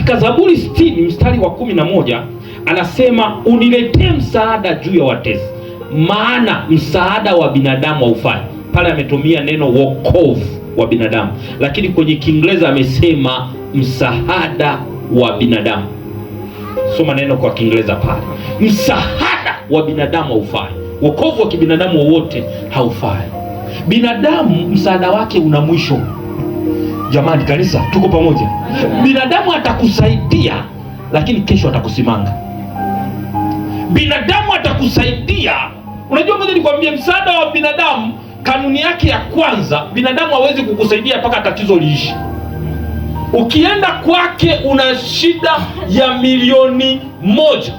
katika Zaburi 60 mstari wa 11 anasema, uniletee msaada juu ya watesi, maana msaada wa binadamu haufai. Pale ametumia neno wokovu wa binadamu, lakini kwenye Kiingereza amesema msaada wa binadamu. Soma neno kwa Kiingereza pale, msaada wa binadamu haufai. Wokovu wa kibinadamu wowote haufai. Binadamu msaada wake una mwisho. Jamani kanisa, tuko pamoja? Binadamu atakusaidia, lakini kesho atakusimanga. Binadamu atakusaidia. Unajua, ngoja nikwambie, msaada wa binadamu, kanuni yake ya kwanza, binadamu hawezi kukusaidia mpaka tatizo liishi. Ukienda kwake una shida ya milioni 1,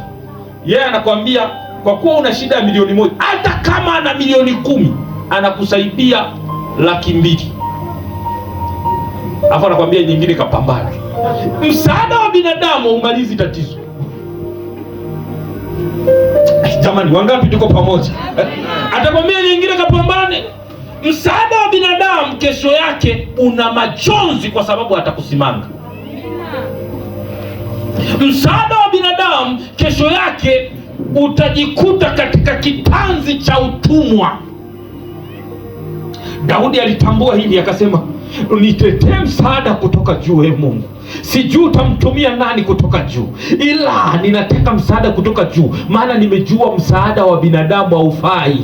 yeye anakwambia kwa kuwa una shida ya milioni 1, hata kama ana milioni 10, anakusaidia 200,000. Hapo anakwambia nyingine kapambana. Msaada wa binadamu umalizi tatizo. Jamani, wangapi tuko pamoja? Atakwambia nyingine kapambane. Msaada wa binadamu kesho yake una majonzi kwa sababu atakusimanga. Msaada wa binadamu kesho yake utajikuta katika kitanzi cha utumwa. Daudi alitambua hili, akasema, nitetee msaada kutoka juu, Mungu. Sijui utamtumia nani kutoka juu, ila ninataka msaada kutoka juu, maana nimejua msaada wa binadamu haufai.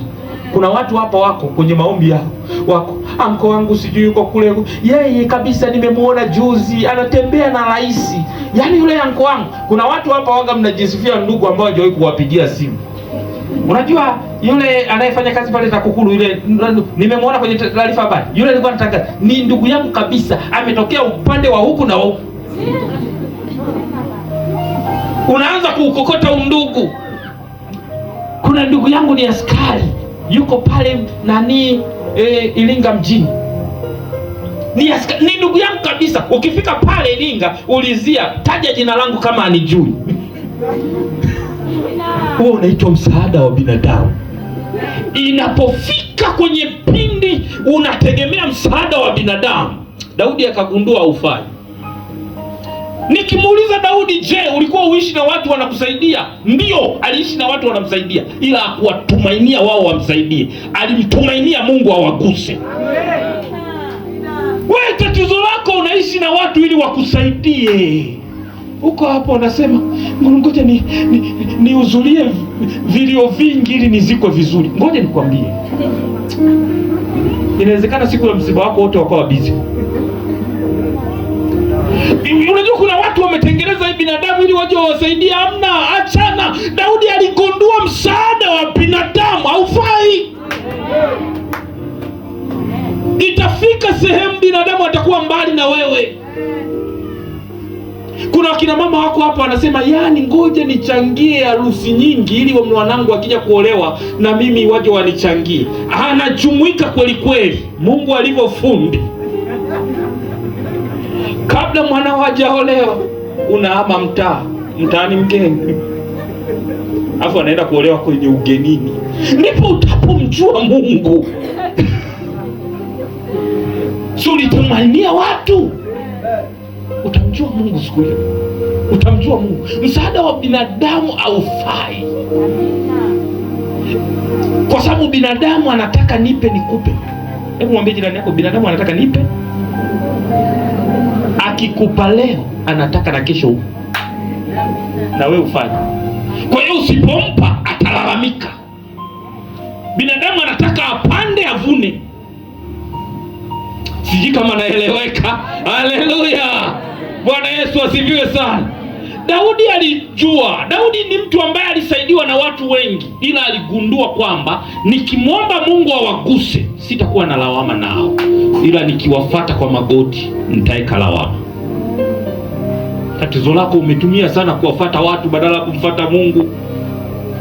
Kuna watu hapa wako kwenye maombi yao, wako anko wangu sijui yuko kule, yeye kabisa nimemuona juzi anatembea na rais, yaani yule anko wangu. Kuna watu hapa waga mnajisifia ndugu ambao hajawahi kuwapigia simu. Unajua yule anayefanya kazi pale TAKUKURU, yule nimemuona kwenye taarifa habari, yule alikuwa anataka, ni ndugu yangu kabisa, ametokea upande wa huku na huku. Unaanza kuukokota undugu. Kuna ndugu yangu ni askari, yuko pale Iringa mjini, ni ndugu yangu kabisa. Ukifika pale Iringa, ulizia, taja jina langu kama anijui. Huo unaitwa msaada wa binadamu. Inapofika kwenye pindi unategemea msaada wa binadamu, Daudi akagundua haufai. Nikimuuliza Daudi, je, ulikuwa uishi na watu wanakusaidia? Ndio, aliishi na watu wanamsaidia, ila hakuwatumainia wao wamsaidie. Alimtumainia Mungu awaguse. Wewe tatizo lako, unaishi na watu ili wakusaidie. Uko hapo unasema, ngoja niuzulie vilio vingi ili nizikwe vizuri. Ngoja nikwambie, inawezekana siku ya msiba wako wote wakawa busy. Unajua kuna watu wametengeneza hii binadamu ili waje wawasaidie. Hamna, achana. Daudi aligundua msaada wa binadamu haufai. Itafika sehemu binadamu atakuwa mbali na wewe. Kuna wakina mama wako hapa wanasema, yaani ngoja nichangie harusi nyingi ili mwanangu akija kuolewa na mimi waje wanichangie. Anajumuika kweli kweli, Mungu alivyofundi. Kabla mwanao hajaolewa, unahama mtaani mgeni, afu anaenda kuolewa kwenye ugenini. Ndipo utapomjua Mungu. Si ulitumainia watu, utamjua Mungu siku hiyo. Utamjua Mungu. Msaada wa binadamu haufai, kwa sababu binadamu anataka nipe nikupe. Hebu mwambie jirani yako, binadamu anataka nipe. Akikupa leo anataka na kesho na wewe ufanye. Kwa hiyo usipompa atalalamika. Binadamu anataka apande avune. Sijui kama naeleweka. Haleluya, Bwana Yesu asifiwe sana. Daudi alijua. Daudi ni mtu ambaye alisaidiwa na watu wengi, ila aligundua kwamba nikimwomba Mungu awaguse sitakuwa na lawama nao, ila nikiwafuata kwa magoti nitaeka lawama. Tatizo lako, umetumia sana kuwafuata watu badala ya kumfuata Mungu.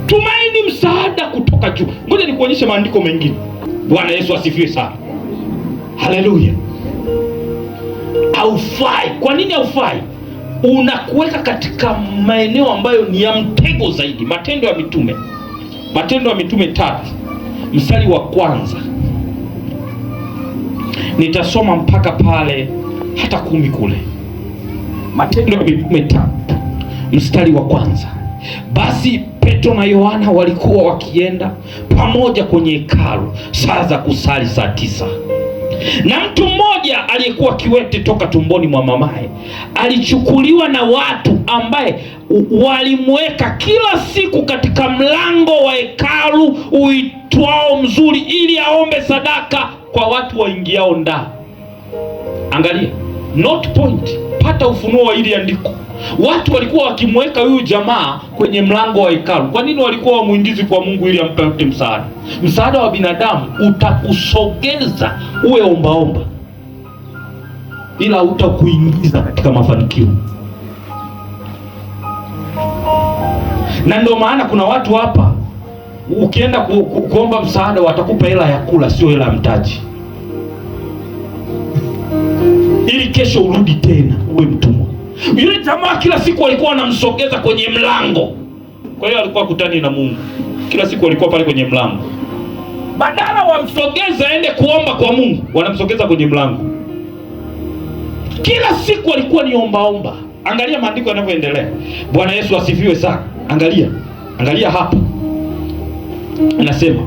Tumaini msaada kutoka juu. Ngoja nikuonyeshe maandiko mengine. Bwana Yesu asifiwe sana. Haleluya. Haufai. Kwa nini haufai? Unakuweka katika maeneo ambayo ni ya mtego zaidi. Matendo ya Mitume 3 mstari wa 1. Nitasoma mpaka pale hata 10 kule. Matendo ya Mitume 3 mstari wa kwanza. Basi Petro na Yohana walikuwa wakienda pamoja kwenye hekalu saa za kusali saa 9. Na mtu mmoja aliyekuwa kiwete toka tumboni mwa mamaye alichukuliwa na watu, ambaye walimweka kila siku katika mlango wa hekalu uitwao Mzuri, ili aombe sadaka kwa watu waingiao ndani. Angalia, not point, pata ufunuo wa hili andiko. Watu walikuwa wakimweka huyu jamaa kwenye mlango wa hekalu. Kwa nini walikuwa wamuingizi kwa Mungu? Ili ampate msaada. Msaada wa binadamu utakusogeza uwe ombaomba, ila utakuingiza katika mafanikio. Na ndio maana kuna watu hapa, ukienda kuomba msaada watakupa hela ya kula, sio hela ya mtaji, ili kesho urudi tena uwe mtumwa. Yule jamaa kila siku walikuwa wanamsogeza kwenye mlango. Kwa hiyo alikuwa kutani na Mungu. Kila siku walikuwa pale kwenye mlango. Badala wamsogeza aende kuomba kwa Mungu, wanamsogeza kwenye mlango. Kila siku walikuwa ni ombaomba. Angalia maandiko yanavyoendelea. Bwana Yesu asifiwe sana. Angalia hapa. Anasema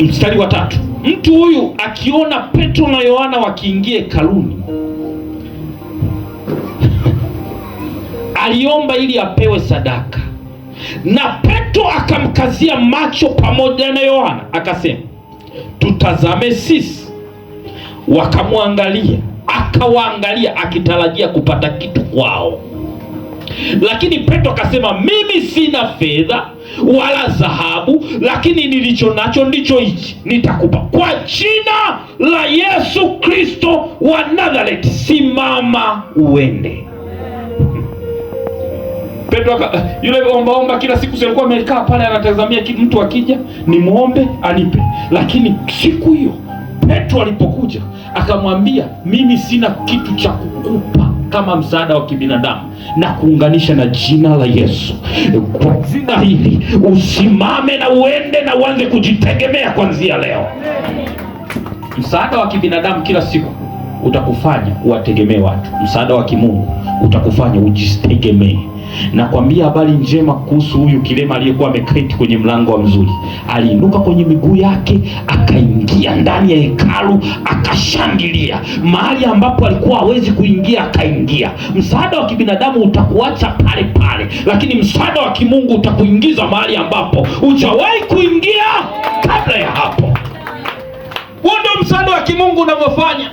mstari wa 3. Mtu huyu akiona Petro na Yohana wakiingia hekaluni, aliomba ili apewe sadaka. Na Petro akamkazia macho pamoja na Yohana, akasema, tutazame sisi. Wakamwangalia, akawaangalia akitarajia kupata kitu kwao. Lakini Petro akasema, mimi sina fedha wala dhahabu, lakini nilicho nacho ndicho hichi nitakupa. Kwa jina la Yesu Kristo wa Nazareti, simama uende. Petro yule ombaomba kila siku alikuwa amekaa pale anatazamia mtu akija ni muombe anipe. Lakini siku hiyo Petro alipokuja akamwambia, mimi sina kitu cha kukupa kama msaada wa kibinadamu, na kuunganisha na jina la Yesu. Kwa jina hili usimame na uende na uanze kujitegemea kuanzia leo. Msaada wa kibinadamu kila siku utakufanya uwategemee watu. Msaada wa kimungu utakufanya ujitegemee. Nakwambia habari njema kuhusu huyu kilema aliyekuwa ameketi kwenye mlango wa Mzuri. Aliinuka kwenye miguu yake, akaingia ndani ya hekalu, akashangilia. Mahali ambapo alikuwa hawezi kuingia, akaingia. Msaada wa kibinadamu utakuacha pale pale, lakini msaada wa kimungu utakuingiza mahali ambapo hujawahi kuingia kabla ya hapo. Huo ndio msaada wa kimungu unavyofanya.